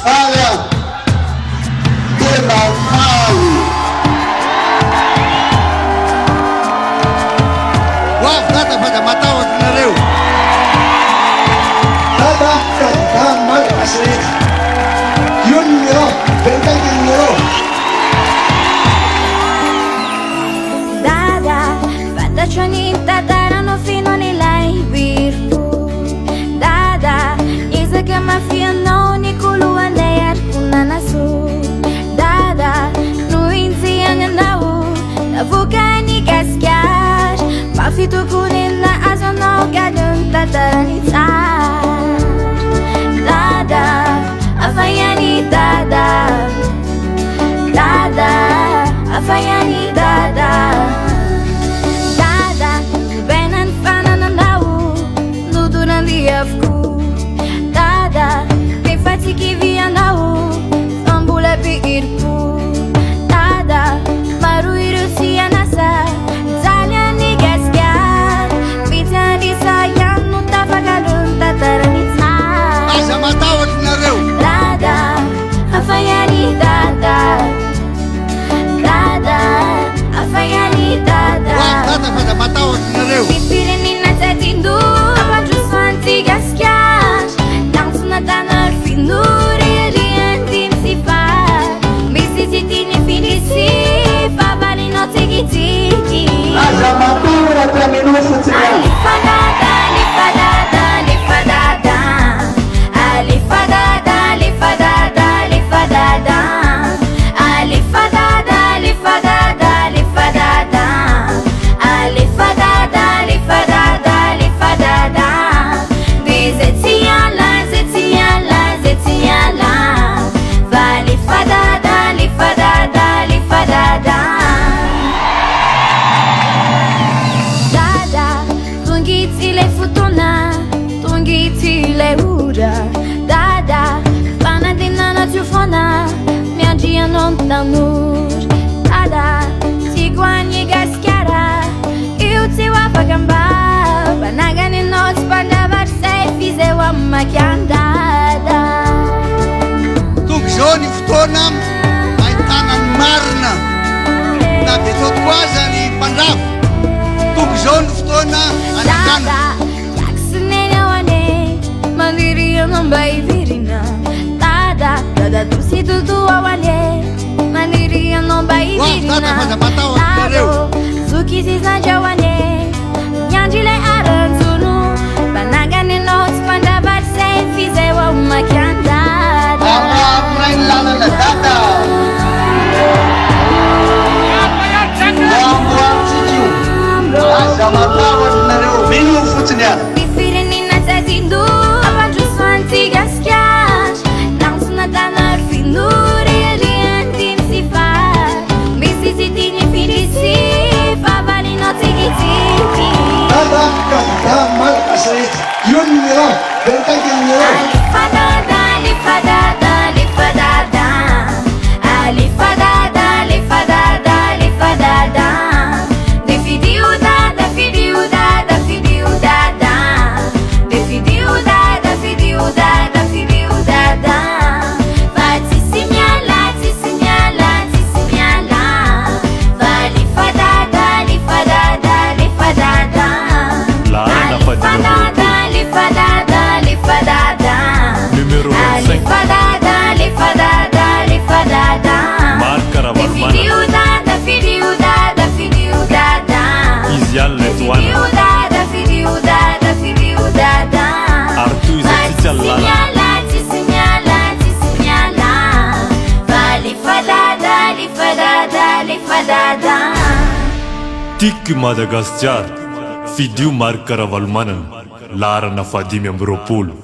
Haya tena mali Dada pada matawa tunareu dada kan mal asri yun niro bentang niro Dada fataccioni tatarano fino nell'aibirtu Dada isa che ma fiano ni kulu anayat kunana su Dada nu inzi angandau navukani gaskar Pafitu kunina azono gadun tataranita Dada afayani dada Dada afayani dada Dada benan fananandau nuduran liafku Dada mi fatiki viandau ambula pikirku Dada maru irusi anasa Zaliani gaskiar Bitani sayang nutafagalun tataranita Asa matawa tunareu Dada afayani dada Dada afayani dada Dada pada matawa tunareu Pipirin na tatindu Abadru santi gaskiar Langsung na tanar finuri Rian tim sifar Bisitini finisi Babali no tiki tiki aja matura tra minuto Alifadada, alifadada, alifadada Alifadada, alifadada, alifadada Alifadada, alifadada, alifadada Alifadada, alifadada, alifadada Dizetiala, zetiala, zetiala Valifadada, alifadada, alifadada Dada, tungitile futona, tungitile ura Dada, panadina na tufona, mia dia non tanur Dada, ti guagni gaskiara, io ti wafagamba Banagani not spandava sei fizewa makiandada Tugzoni fotoana ahitana ny marina na be tokoaza ny mpandrafo Tugzoni fotoana anakana Dada, yaksinene wane, mandiriya nambai virina Dada, dada tusi tutu wane, mandiriya nambai virina Dada pada matawa tunareu suki sisa jawane, nyanjile aranzunu Banagane no spanda varse, fizewa umakiandada Amrai lana na dada Amrai sitiu aja matura tunareu minu futsnya Pipirin na tatindu, abadru santi gaskiar Langsung na tanar finuri, rian tim sifar Bisitini finisi, babali no tiki tiki dada kan mal asri yun niro bentang niro Alifadada, alifadada, alifadada Alifadada, alifadada, alifadada Defidiuda, defidiuda, defidiudada Defidiuda, defidiuda, defidiudada Vai-te señala, te señala, te señala Alifadada, alifadada, alifadada Lara Fadila Alifadada, alifadada, alifadada Número 25 Alifadada, alifadada, alifadada Marca Ravalmana Defidiudada, fidiudada, fidiudada Izial Letuana Fidiudada, fidiudada, fidiudada Artuis Official Lala Señala, te señala, te señala Alifadada, alifadada, alifadada Tik Madagascar Fidiu Marca Ravalmana Lara na Fadim Ambropolo